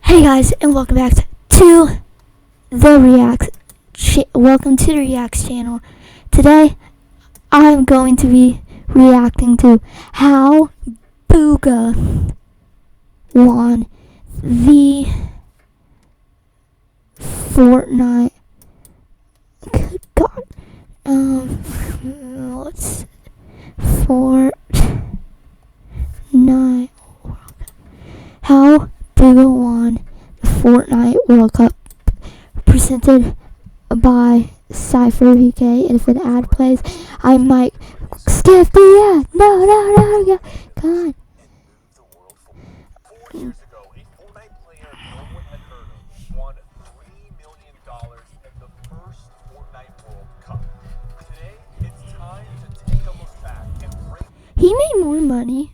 Hey guys, and welcome back to the Reacts channel. Today, I'm going to be reacting to how bugha won the Fortnite. Good God, let's Fortnite. How bugha won the Fortnite World Cup, presented by Cypher VK. And if an ad plays, I might skip the ad. No, come on. 4 years ago, a Fortnite player no one had heard of won $3 million at the first Fortnite World Cup. Today, it's time to take a look back and break. He made more money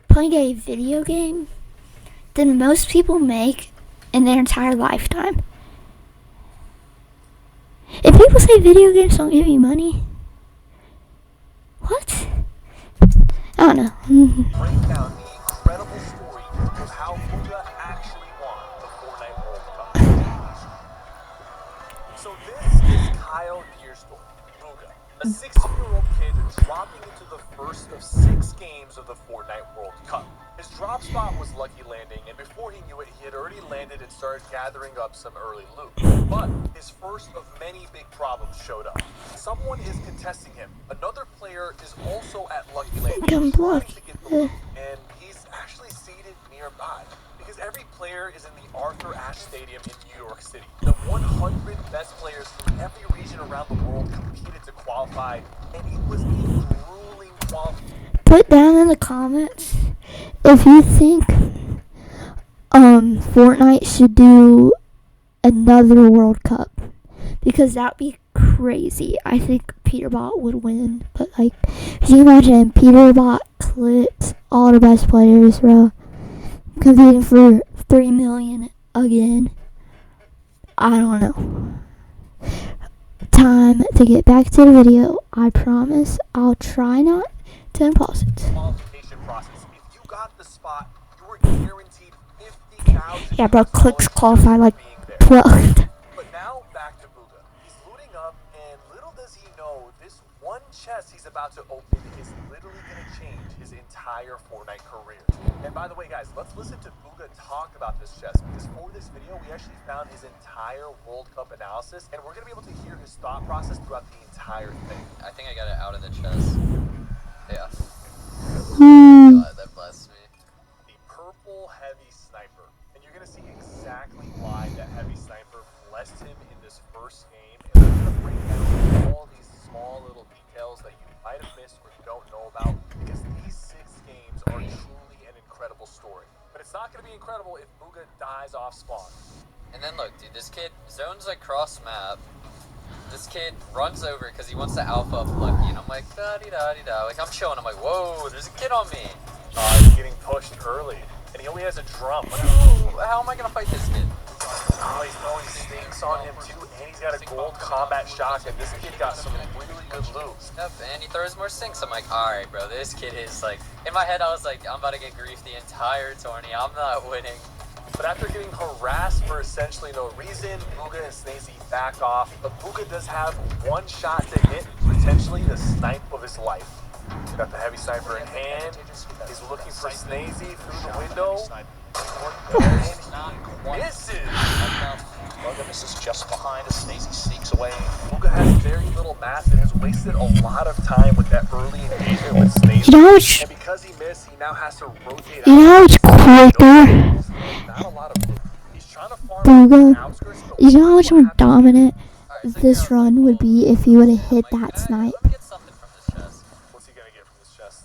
playing a video game than most people make in their entire lifetime. If people say video games don't give you money, what? I don't know. Break down the incredible story of how bugha actually won the Fortnite World Cup. So this is Kyle Gearstone, bugha, a 16-year-old kid dropping into the first of 6 games of the Fortnite World Cup. His drop spot was lucky landing, and before he knew it, he had already landed and started gathering up some early loot. But his first of many big problems showed up. Someone is contesting him. Another player is also at lucky landing, trying to get the loot, and he's actually seated nearby. Because every player is in the Arthur Ashe Stadium in New York City. The 100 best players from every region around the world competed to qualify, and it was a grueling qualification. Put down in the comments if you think Fortnite should do another World Cup, because that'd be crazy. I think Peterbot would win, but like, can you imagine Peterbot clips all the best players, bro, competing for 3 million again? I don't know. Time to get back to the video. I promise I'll try not to pause it. Qualification process. If you got the spot, you were guaranteed 50,000. Yeah, bro, clicks qualify like 12. But now back to bugha. He's looting up, and little does he know, this one chest he's about to open is literally going to change his entire Fortnite career. And by the way, guys, let's listen to bugha talk about this chest, because for this video, we actually found his entire World Cup analysis, and we're going to be able to hear his thought process throughout the entire thing. I think I got it out of the chest. Yeah. God, that blessed me. The purple heavy sniper. And you're going to see exactly why that heavy sniper blessed him in this first game. And we're going to break down all these small little details that you might have missed or you don't know about, because these 6 games are truly an incredible story. But it's not going to be incredible if bugha dies off spawn. And then look, dude, this kid zones across map. This kid runs over because he wants to alpha up Lucky, and I'm like, da-dee-da-dee-da. Like, I'm chilling. I'm like, whoa, there's a kid on me. He's getting pushed early, and he only has a drum. How am I going to fight this kid? Oh, he's throwing stinks on him, too, and he's got a gold combat shotgun. This kid got some really good loot. Yep, and he throws more stinks. I'm like, alright, bro, this kid is like... In my head, I was like, I'm about to get griefed the entire tourney. I'm not winning. But after getting harassed for essentially no reason, bugha and Snazy back off. But bugha does have one shot to hit, potentially the snipe of his life. Got the heavy sniper in hand. He's looking for Snazy through the window. And he misses. bugha misses just behind as Snazy sneaks away. bugha has very little mass and has wasted a lot of time with that early engagement with Snazy. You know which, And because he missed, he now has to rotate you know which quicker Not a lot of loot. He's trying to farm bugha, the outskirts, but you know how much more dominant Alright, so this run would be if he would have hit that snipe? Let me get something from this chest. what's he gonna get from this chest?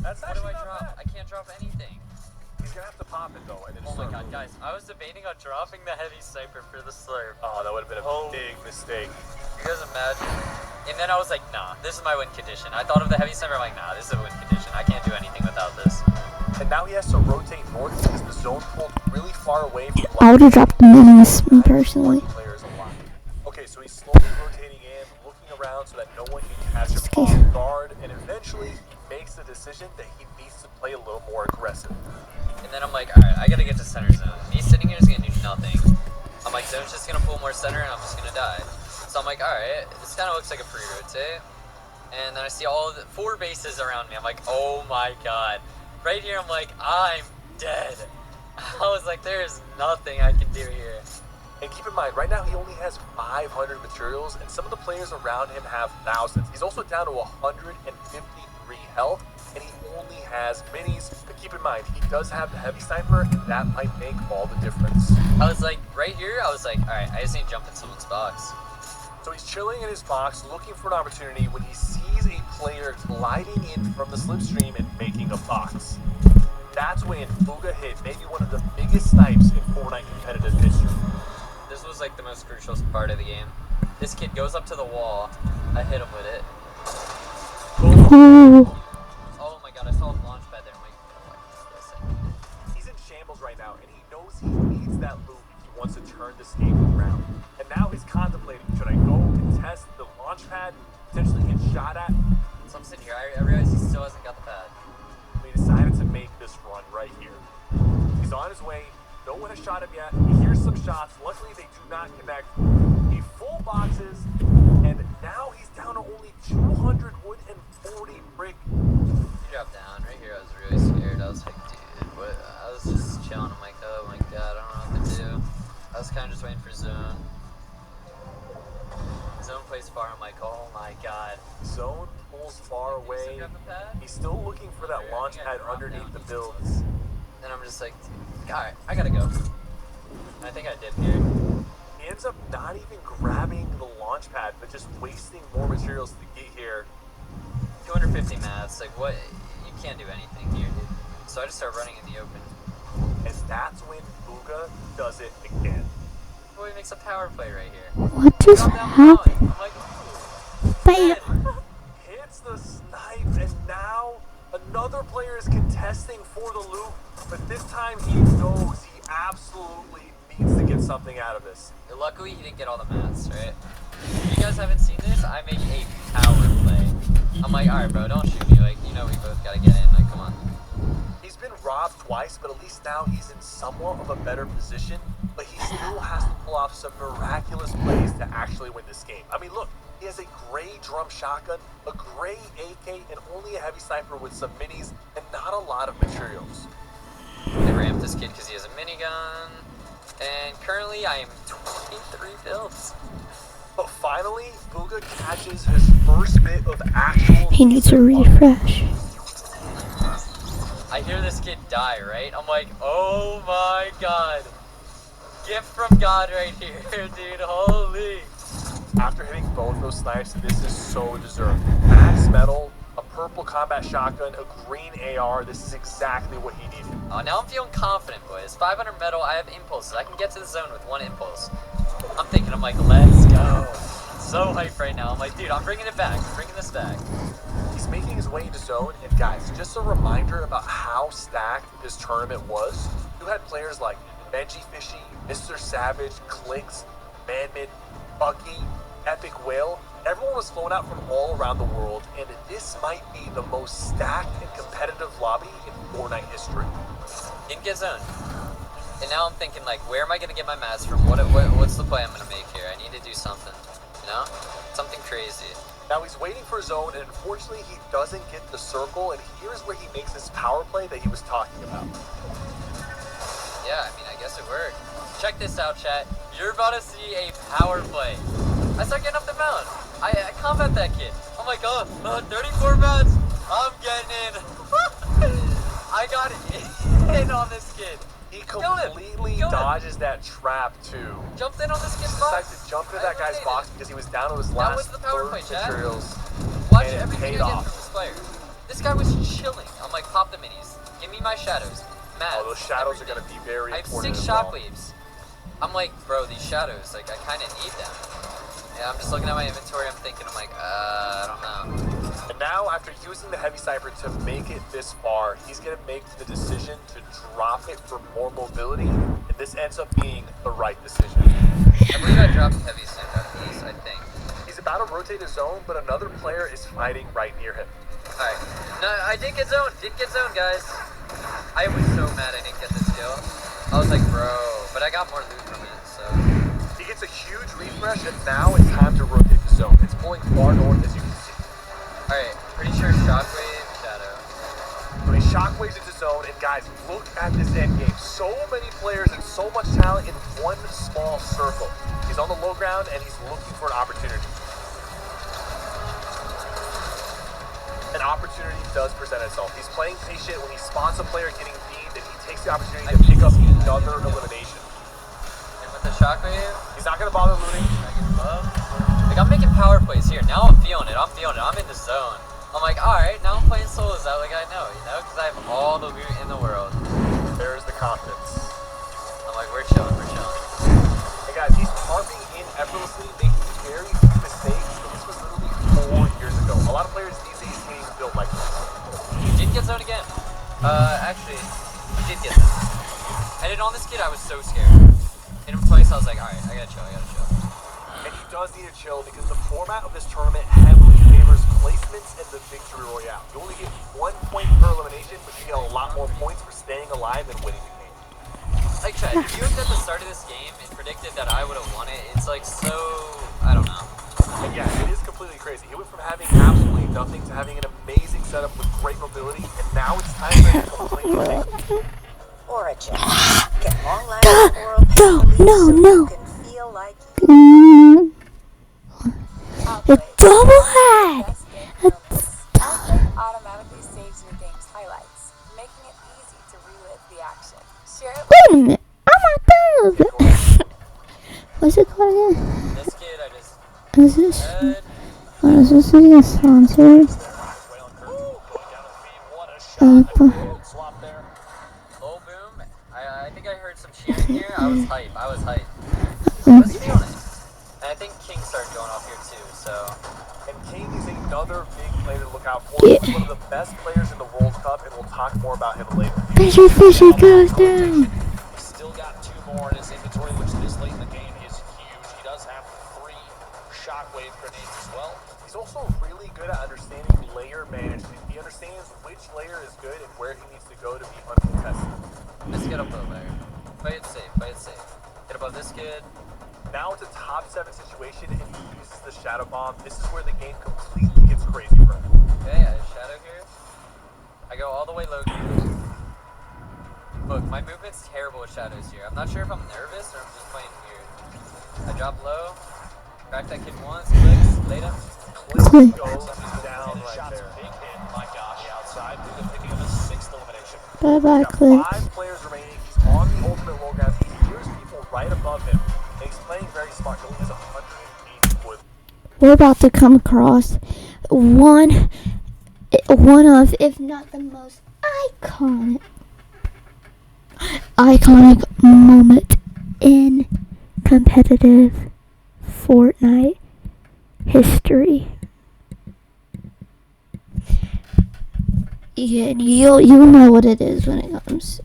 That's What do actually I not drop? bad. I can't drop anything. He's gonna have to pop it though, and then Oh my start god, moving. guys, I was debating on dropping the heavy sniper for the slurp. Oh, that would have been a big mistake. You guys imagine? And then I was like, nah, this is my win condition. I thought of the heavy sniper, I'm like, nah, this is a win condition. I can't do anything without this. And now he has to rotate north because the zone pulled really far away from I would have dropped the minis, me personally. players alive. Okay, so he's slowly rotating in, looking around so that no one can catch him off guard, and eventually he makes the decision that he needs to play a little more aggressive. And then I'm like, alright, I gotta get to center zone. Me sitting here is gonna do nothing. I'm like, zone's just gonna pull more center and I'm just gonna die. So I'm like, alright, this kind of looks like a free rotate. And then I see all the 4 bases around me. I'm like, oh my god. Right here, I'm like, I'm dead. I was like, there is nothing I can do here. And keep in mind, right now he only has 500 materials, and some of the players around him have thousands. He's also down to 153 health, and he only has minis. But keep in mind, he does have the heavy sniper, and that might make all the difference. I was like, right here, I was like, alright, I just need to jump in someone's box. So he's chilling in his box, looking for an opportunity when he sees a player gliding in from the slipstream and making a box. That's when bugha hit maybe one of the biggest snipes in Fortnite competitive history. This was like the most crucial part of the game. This kid goes up to the wall. I hit him with it. Ooh. Oh my god, I saw a launch pad there. I'm like, listen. He's in shambles right now, and he knows he needs that loot if he wants to turn this game around. And now he's contemplating, should I go contest the launch pad, potentially get shot at? So I'm sitting here, I realize he still hasn't got the pad. He decided to make this run right here. He's on his way. No one has shot him yet. He hears some shots. Luckily, they do not connect. He full boxes, and now he's down to only 240 brick. He dropped down. Right here, I was really scared. I was like, dude, what? I was just chilling. I'm like, oh my god, I don't know what to do. I was kind of just waiting for zone. Zone plays far. I'm like, oh my god. Zone pulls far away. Still got the pad? He's still looking for that launch pad underneath the builds. Then I'm just like, alright, I gotta go. And I think I did here. He ends up not even grabbing the launch pad, but just wasting more materials to get here. 250 mats, like what? You can't do anything here, dude. So I just start running in the open. And that's when bugha does it again. Boy makes a power play right here. What just Drop down happened? I'm like, ooh. Bam! Hits the snipe, and now another player is contesting for the loot, but this time he knows he absolutely needs to get something out of this. Luckily, he didn't get all the mats, right? If you guys haven't seen this, I make a power play. I'm like, alright, bro, don't shoot me. Like, you know we both gotta get in. Like, come on. He's been robbed twice, but at least now he's in somewhat of a better position, but he still has to pull off some miraculous plays to actually win this game. I mean, look, he has a gray drum shotgun, a gray AK, and only a heavy sniper with some minis and not a lot of materials. They ramped this kid because he has a minigun. And currently, I am 23 builds. But finally, bugha catches his first bit of actual... He needs to refresh. I hear this kid die, right? I'm like, oh my god. Gift from God right here, dude. Holy. After hitting both those snipes, this is so deserved. Max metal, a purple combat shotgun, a green AR. This is exactly what he needed. Oh, now I'm feeling confident, boys. 500 metal, I have impulses. I can get to the zone with 1 impulse. I'm thinking, I'm like, let's go. So hyped right now. I'm like, dude, I'm bringing it back. I'm bringing this back. He's making his way into zone, and guys, just a reminder about how stacked this tournament was. You had players like Benji Fishy, Mr. Savage, Clinks, Manmid, Bucky, Epic Whale. Everyone was flown out from all around the world, and this might be the most stacked and competitive lobby in Fortnite history. Didn't get zoned. And now I'm thinking, like, where am I going to get my mats from? What's the play I'm going to make here? I need to do something, you know? Something crazy. Now he's waiting for zone, and unfortunately he doesn't get the circle, and here's where he makes his power play that he was talking about. Yeah, I mean, I guess it worked. Check this out, chat. You're about to see a power play. I start getting up the mountain. I combat that kid. I'm like, 34 mats. I'm getting in. I got in on this kid. He completely dodges that trap too. Jumped in on this kid's He box. decided to jump into that guy's box because he was down to his That last was the power third play, chat. materials. Watch and it everything paid I get off. from this player. This guy was chilling. I'm like, pop the minis. Give me my shadows. Mats. Oh, those shadows are everything. going to be very I have important 6 as well. shockwaves. I'm like, bro, these shadows, like, I kind of need them. Yeah, I'm just looking at my inventory. I'm thinking, I'm like, I don't know. And now, after using the heavy sniper to make it this far, he's going to make the decision to drop it for more mobility, and this ends up being the right decision. I believe I dropped heavy sniper after this, I think. He's about to rotate his zone, but another player is fighting right near him. Alright. No, I did get zoned. Did get zoned, guys. I was so mad I didn't get this kill. was like, bro. But I got more loot from it, so. He gets a huge refresh, and now it's time to rotate the zone. It's pulling far north, as you can see. Alright, pretty sure Shockwave, Shadow. So he shockwaves into zone, and guys, look at this end game. So many players and so much talent in one small circle. He's on the low ground, and he's looking for an opportunity. An opportunity does present itself. He's playing patient. When he spots a player getting beamed, and he takes the opportunity to pick up another elimination. And with the Shockwave, He's not going to bother looting. like I'm making power plays here. Now I'm feeling it. I'm in the zone. I'm like, alright, now I'm playing solos out like I know, you know? Because I have all the loot in the world. There's the confidence. I'm like, we're chilling. Hey guys, he's carving in effortlessly, making very few mistakes. And this was literally 4 years ago. A lot of players these days can't even build like this. He did get zone again. Actually, he did get zone. Headed on this kid, I was so scared. Hit him twice, I was like, alright, I gotta chill. And he does need to chill because the format of this tournament heavily favors placements and the victory royale. You only get 1 point per elimination, but you get a lot more points for staying alive and winning the game. Like, Chad, if you looked at the start of this game and predicted that I would have won it, it's like so, I don't know. And yeah, it is completely crazy. He went from having absolutely nothing to having an amazing setup with great mobility, and now it's time for him to completely take. Origin. Get long-lasting oral pain No. so you can feel like The double head. Outbreak automatically saves your game's highlights, making it easy to relive the action. Share it Wait a minute. Oh my god. What's it called again? This kid, I just Is this? head. What is this a sponsor? Swap there. Low boom. I think I heard some cheering here. I was hype. I was feeling it. And I think King started going off here too, so. And King is another big player to look out for. Yeah. He's one of the best players in the World Cup, and we'll talk more about him later. Fishy goes down. He's still got 2 more in his inventory, which this late in the game is huge. He does have 3 shockwave grenades as well. He's also really good at understanding layer management. He understands which layer is good and where he needs to go to be uncontested. Let's get up low there. Play it safe. Get above this kid. Now it's a top 7 situation, and he uses the Shadow Bomb. This is where the game completely gets crazy for him. Okay, I have Shadow here. I go all the way low here. Look, my movement's terrible with shadows here. I'm not sure if I'm nervous or I'm just playing weird. I drop low. Crack that kid once. Clicks. Later. Click goes down right Shots there. big hit by Gosh outside. Bugha picking up his 6th elimination. Bye, He's Click. got 5 players remaining. He's on the ultimate low ground. He hears people right above him, and he's playing very smart. He only has 180 points. We're about to come across one of, if not the most iconic moment in competitive Fortnite history. Yeah, and you'll know what it is when it comes.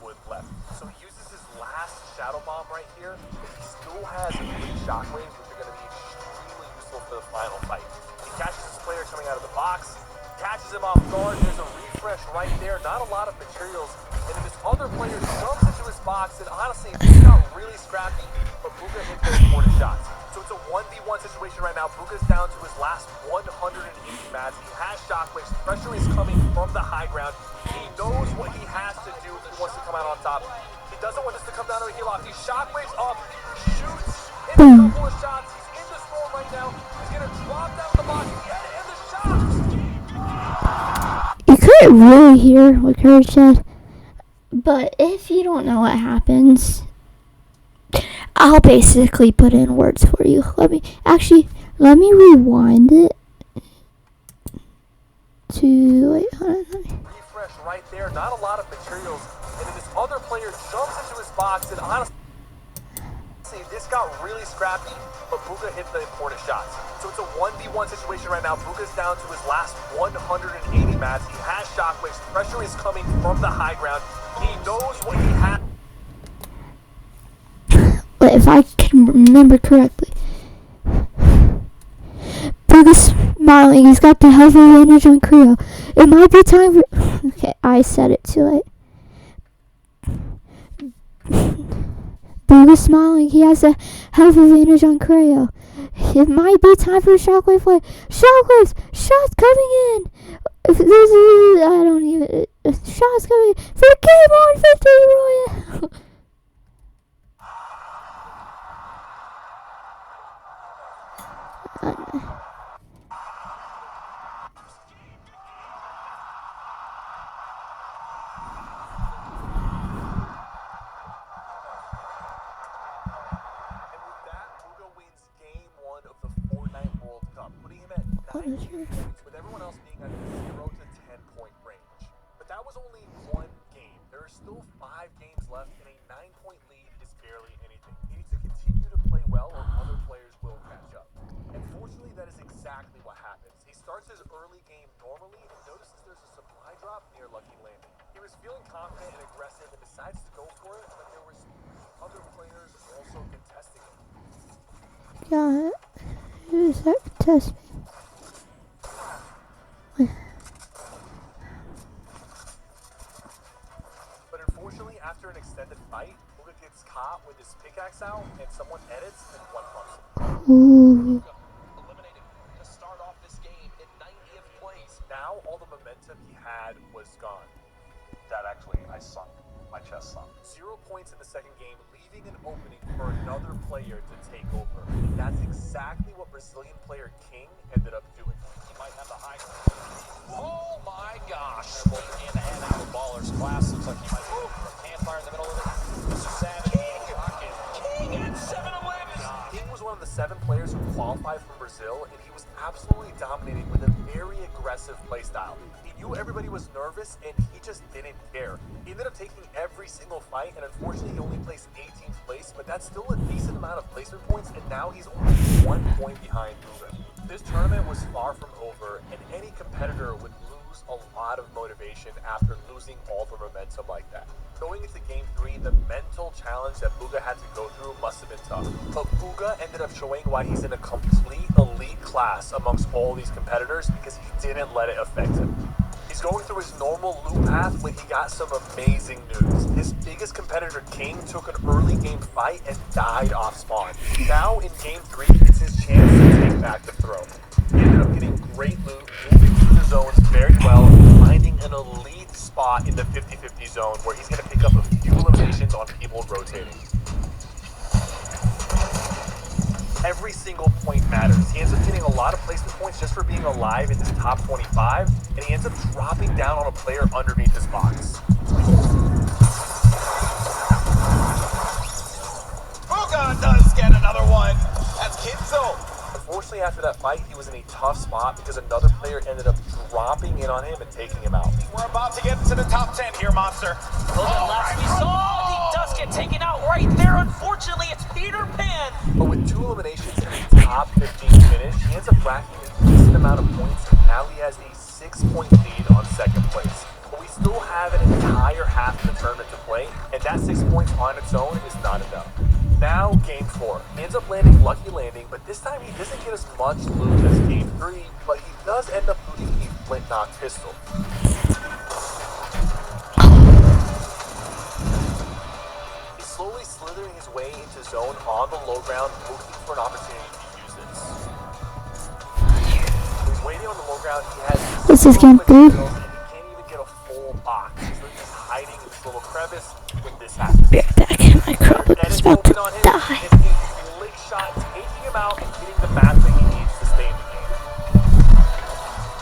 Wood left. So he uses his last Shadow Bomb right here, but he still has 3 shockwaves, which are going to be extremely useful for the final fight. He catches this player coming out of the box, catches him off guard. There's a refresh right there. Not a lot of materials. And then this other player jumps into his box, and honestly, he got really scrappy, but Bugha hit those 40 shots. So it's a 1v1 situation right now. Bugha's down to his last 180 mats. He has shockwaves. Pressure is coming from the high ground. He knows what he has to do if he wants to come out on top. He doesn't want this to come down to a heel off. He shockwaves up, shoots, hits a couple of shots. He's in the storm right now. He's going to drop down the box again, and the shots. You couldn't really hear what Kurt said, but if you don't know what happens, I'll basically put in words for you. Let me rewind it to, wait, hold on. Refresh right there. Not a lot of materials. And then this other player jumps into his box, and honestly, this got really scrappy, but Bugha hit the important shots. So it's a 1v1 situation right now. Bugha's down to his last 180 mats. He has shockwaves. Pressure is coming from the high ground. He knows what he has. But if I can remember correctly, Bugha's smiling. He's got the health advantage on Creo. It might be time for... Okay, I said it too late. Bugha's smiling. He has a health advantage on Creo. It might be time for a shockwave play. Shockwaves! Shots coming in! If there's a, I don't even. Shots coming in for game on 50 Royale! And with that, bugha wins game 1 of the Fortnite World Cup, putting him at 90 points, with everyone else being at the 0 to 10 point range. But that was only one game. There are still 5 games left, and a 9-point lead is barely anything. He needs to continue to play well, or other players will catch up. And fortunately, that is exactly what happens. He starts his early game normally and notices there's a supply drop near Lucky Landing. He was feeling confident and aggressive and decides to go for it, but there was other players also contesting it. God, who's that test me? But unfortunately, after an extended fight, bugha gets caught with his pickaxe out, and someone edits and one pumps him. Ooh. Eliminated to start off this game in 90th place. Now, all the momentum he had was gone. That actually, I sunk. My chest sunk. 0 points in the second game, leaving an opening for another player to take over. And that's exactly what Brazilian player King ended up doing. He might have the high ground. Oh my gosh. In the hand out of Baller's class. Looks like he might be from Campfire in the middle of it. Mr. Savage. King at 7-Eleven. King was one of the 7 players who qualified from Brazil, and he was absolutely dominating with a very aggressive playstyle. He knew everybody was nervous, and he just didn't care. He ended up taking every single fight, and unfortunately he only placed 18th place, but that's still a decent amount of placement points, and now he's only 1 point behind bugha. This tournament was far from over, and any competitor would lose a lot of motivation after losing all the momentum like that. Going into game 3, the mental challenge that bugha had to go through must have been tough. But bugha ended up showing why he's in a complete elite class amongst all these competitors, because he didn't let it affect him. He's going through his normal loop path when he got some amazing news. His biggest competitor, King, took an early game fight and died off spawn. Now, in game 3, it's his chance to take back the throne. He ended up getting great loot, moving through the zones very well, and finding an elite spot in the 50-50 zone where he's going to pick up a few eliminations on people rotating. Every single point matters. He ends up getting a lot of placement points just for being alive in this top 25, and he ends up dropping down on a player underneath his box. Bugha does get another one. That's Kinzo. Unfortunately, after that fight, he was in a tough spot because another player ended up dropping in on him and taking him out. We're about to get into the top 10 here, Monster. We saw he does get taken out right there. Unfortunately, it's Peter Pan. But with 2 eliminations and a top 15 finish, he ends up racking a decent amount of points, and now he has a 6-point lead on second place. But we still have an entire half of the tournament to play, and that 6 points on its own is not enough. Now, game 4. He ends up landing Lucky Landing, but this time he doesn't get as much loot as game 3, but he does end up looting a flint-knock pistol. He's slowly slithering his way into zone on the low ground, looking for an opportunity to use this. He's waiting on the low ground. He has This is game 3. and he can't even get a full box. So he's hiding in this little crevice when this happens. Be right back. My Chromebook is about to die. It's a flick shot, taking him out and getting the map that he needs to stay in the game.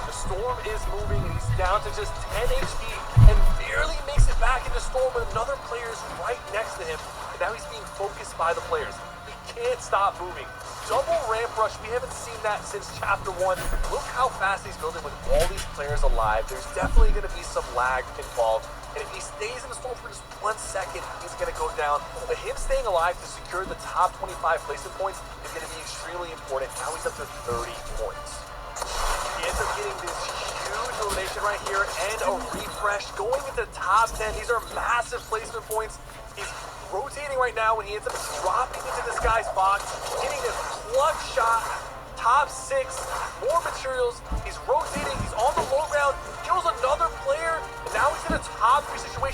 The storm is moving, and he's down to just 10 HP and barely makes it back in the storm when another player is right next to him, and now he's being focused by the players. He can't stop moving. Double ramp rush, we haven't seen that since chapter 1. Look how fast he's building with all these players alive. There's definitely going to be some lag involved. And if he stays in the storm for just 1 second, he's going to go down. But him staying alive to secure the top 25 placement points is going to be extremely important. Now he's up to 30 points. He ends up getting this huge elimination right here and a refresh going into the top 10. These are massive placement points. He's rotating right now when he ends up dropping into this guy's box, getting this clutch shot. Top 6, more materials. He's rotating. He's on the low ground. Kills another player. And now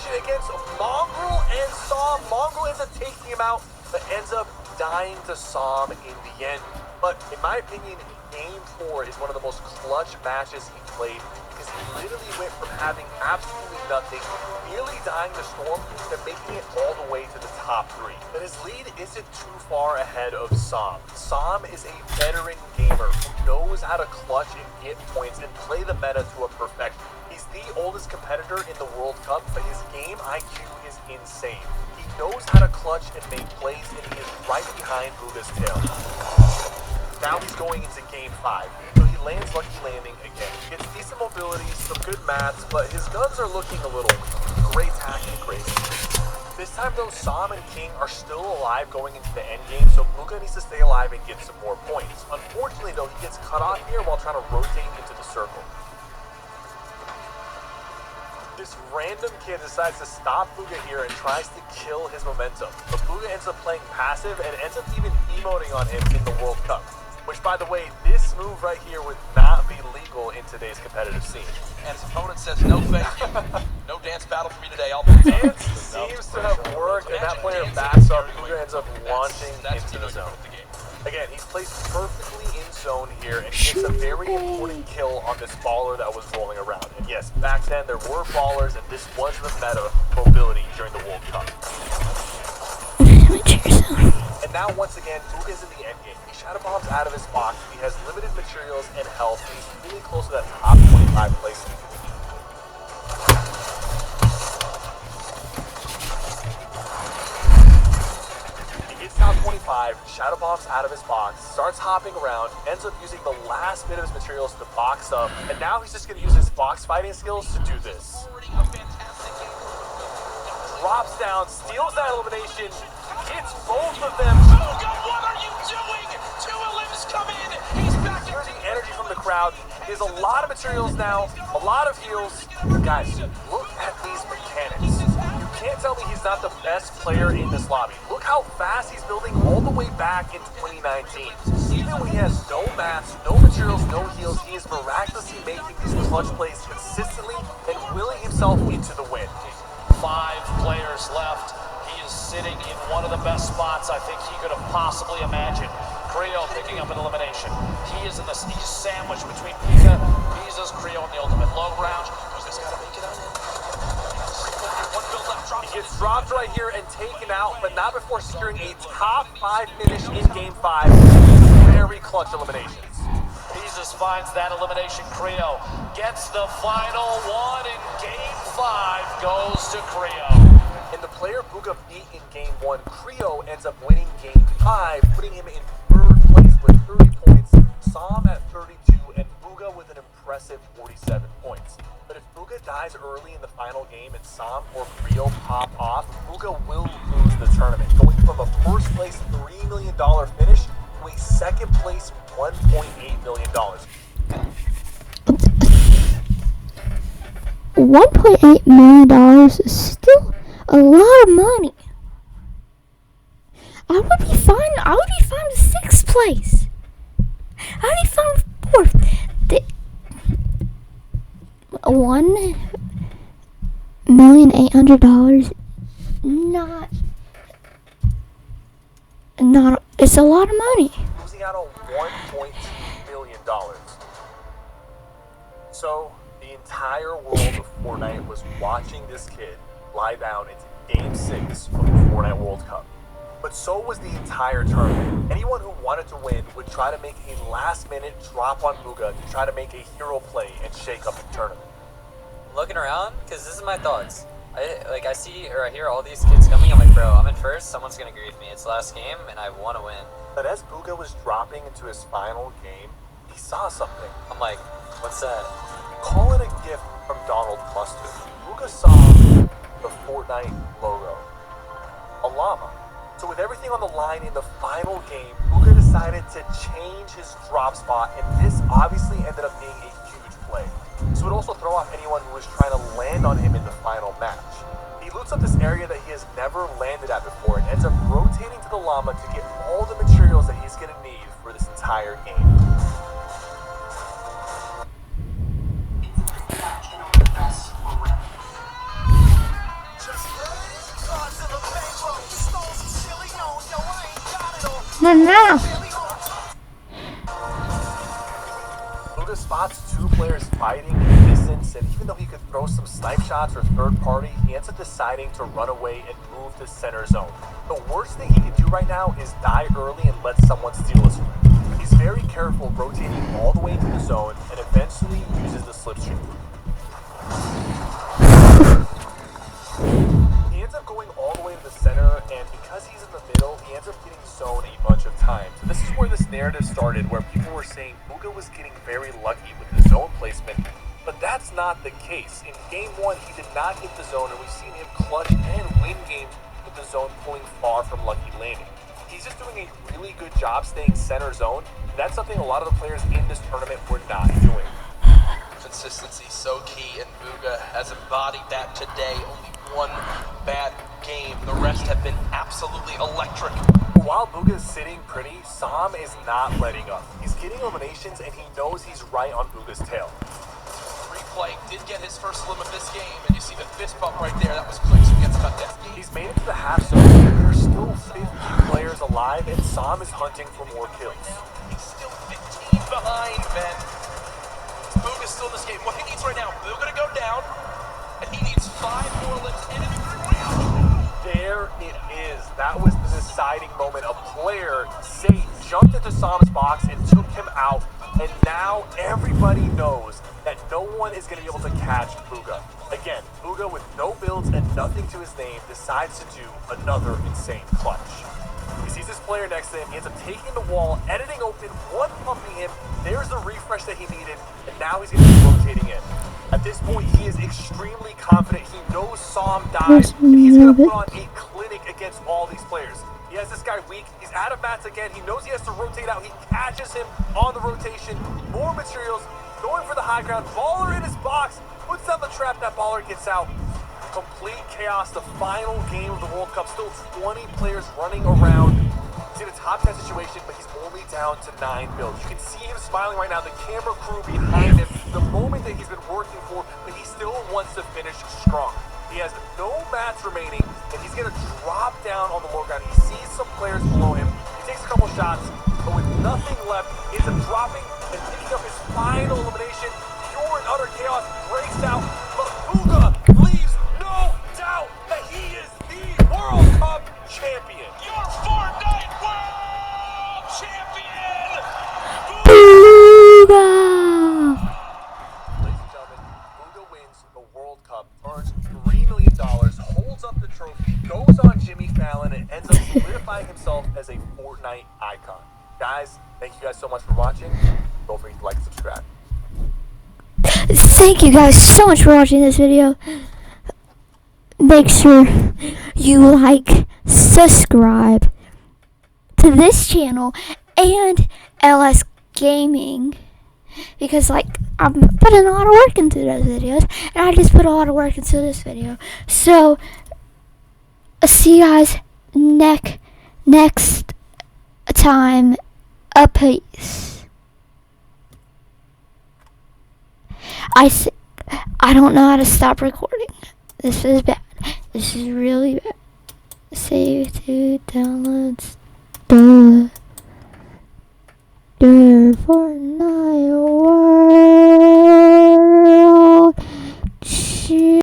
elimination against Mongrel and Som. Mongrel ends up taking him out, but ends up dying to Som in the end. But in my opinion, Game 4 is one of the most clutch matches he played because he literally went from having absolutely nothing, nearly dying to Storm, to making it all the way to the top 3. But his lead isn't too far ahead of Som. Som is a veteran gamer who knows how to clutch and get points and play the meta to a perfection. He's the oldest competitor in the World Cup, but his game IQ is insane. He knows how to clutch and make plays, and he is right behind bugha's tail. Now he's going into Game 5, so he lands Lucky Landing again. Gets decent mobility, some good mats, but his guns are looking a little weak. Great tack and crazy. This time though, Som and King are still alive going into the end game, so bugha needs to stay alive and get some more points. Unfortunately though, he gets cut off here while trying to rotate into the circle. This random kid decides to stop bugha here and tries to kill his momentum, but bugha ends up playing passive and ends up even emoting on him in the World Cup. Which, by the way, this move right here would not be legal in today's competitive scene. And his opponent says, no thank you. No dance battle for me today. I'll be Dance seems to have worked, and that player backs up. bugha ends up launching into the zone. Again, he's placed perfectly in zone here, and he gets a very important kill on this baller that was rolling around. And yes, back then there were ballers, and this was the meta mobility during the World Cup. And now, once again, bugha's in the end game. He shadow bombs out of his box. He has limited materials and health, and he's really close to that top 25 placement. He gets top 25, shadow bombs out of his box, starts hopping around, ends up using the last bit of his materials to box up, and now he's just going to use his box fighting skills to do this. Drops down, steals that elimination, hits both of them. Bugha, what are you doing? 2 elims come in. He's back in. Here's the energy from the crowd. He has a lot of materials now, a lot of heals. Guys, look at these mechanics. You can't tell me he's not the best player in this lobby. Look how fast he's building all the way back in 2019. Even when he has no mats, no materials, no heals, he is miraculously making these clutch plays consistently and willing himself into the win. 5 players left. He is sitting in one of the best spots I think he could have possibly imagined. Creo picking up an elimination. He's sandwiched between Pika, Beezos, Creo, and the ultimate low ground. Bugha's got to make it out. One build left, He gets dropped right here and taken out, but not before securing a top 5 finish in Game 5. Very clutch eliminations. Beezos finds that elimination. Creo gets the final one in Game 5. Goes to Creo. And the player bugha beat in Game 1, Creo ends up winning Game 5, putting him in 3rd place with 30 points, Som at 32, and bugha with an impressive 47 points. But if bugha dies early in the final game and Som or Creo pop off, bugha will lose the tournament, going from a 1st place $3 million finish to a 2nd place $1.8 million. $1.8 million is still a lot of money. I would be fine with 6th place. I would be fine with 4th. $1,800,000. Not. It's a lot of money. Losing out on $1.2 million. So the entire world of Fortnite was watching this kid lie down into Game 6 of the Fortnite World Cup. But so was the entire tournament. Anyone who wanted to win would try to make a last-minute drop on bugha to try to make a hero play and shake up the tournament. I'm looking around, because this is my thoughts. I see or I hear all these kids coming. I'm like, bro, I'm in 1st. Someone's going to grief me. It's the last game, and I want to win. But as bugha was dropping into his final game, he saw something. I'm like, what's that? Call it a gift from Donald Mustard. Bugha saw the Fortnite logo. A llama. So with everything on the line in the final game, bugha decided to change his drop spot, and this obviously ended up being a huge play. This would also throw off anyone who was trying to land on him in the final match. He loots up this area that he has never landed at before and ends up rotating to the llama to get all the materials that he's going to need for this entire game. No. Bugha spots two players fighting in the distance, and even though he could throw some snipe shots or third party, he ends up deciding to run away and move to center zone. The worst thing he can do right now is die early and let someone steal his frame. He's very careful, rotating all the way into the zone, and eventually uses the slipstream. He ends up going all the way to the center, and because he's in the middle, he ends up getting zoned a bunch of times. So this is where this narrative started, where people were saying bugha was getting very lucky with the zone placement, but that's not the case. In game 1, he did not hit the zone, and we've seen him clutch and win games with the zone pulling far from lucky landing. He's just doing a really good job staying center zone, and that's something a lot of the players in this tournament were not doing. Consistency so key, and bugha has embodied that today. Only one bad game. The rest have been absolutely electric. While bugha is sitting pretty, Sam is not letting up. He's getting eliminations, and he knows he's right on bugha's tail. Replay did get his first limb of this game, and you see the fist bump right there. That was quick, so he gets cut down. He's made it to the half zone, and there's still 50 players alive, and Sam is hunting for more kills. He's still 15 behind, Ben. Bugha's still in this game. What he needs right now, bugha to go down, and he needs 5 more limbs in a victory round. There it is. That was the deciding moment. A player, Safe, jumped into Sam's box and took him out, and now everybody knows that no one is going to be able to catch bugha. Again, bugha with no builds and nothing to his name decides to do another insane clutch. He sees this player next to him, he ends up taking the wall, editing open, one-pumping him, there's the refresh that he needed, and now he's going to be rotating in. At this point, he is extremely confident, he knows Sam dies, and he's going to put on a clinic against all these players. He has this guy weak, he's out of mats again, he knows he has to rotate out, he catches him on the rotation, more materials, going for the high ground, baller in his box, puts down the trap, that baller gets out. Complete chaos, the final game of the World Cup, still 20 players running around. He's in a top 10 situation, but he's only down to 9 builds. You can see him smiling right now, the camera crew behind him, the moment that he's been working for, but he still wants to finish strong. He has no mats remaining, and he's gonna drop down on the low ground. He sees some players below him, he takes a couple shots, but with nothing left, he ends up dropping and picking up his final elimination. Pure and utter chaos breaks out, but bugha leaves no doubt that he is the World Cup champion. Your Fortnite World Champion! Bugha! Ladies and gentlemen, bugha wins the World Cup, earns $3 million, holds up the trophy, goes on Jimmy Fallon, and ends up solidifying himself as a Fortnite icon. Guys, thank you guys so much for watching. Don't forget to like and subscribe. Thank you guys so much for watching this video. Make sure you like, subscribe to this channel and LS Gaming, because like I'm putting a lot of work into those videos, and I just put a lot of work into this video. So see you guys next time. Peace. I don't know how to stop recording. This is bad. This is really bad. Save to downloads. The Fortnite world.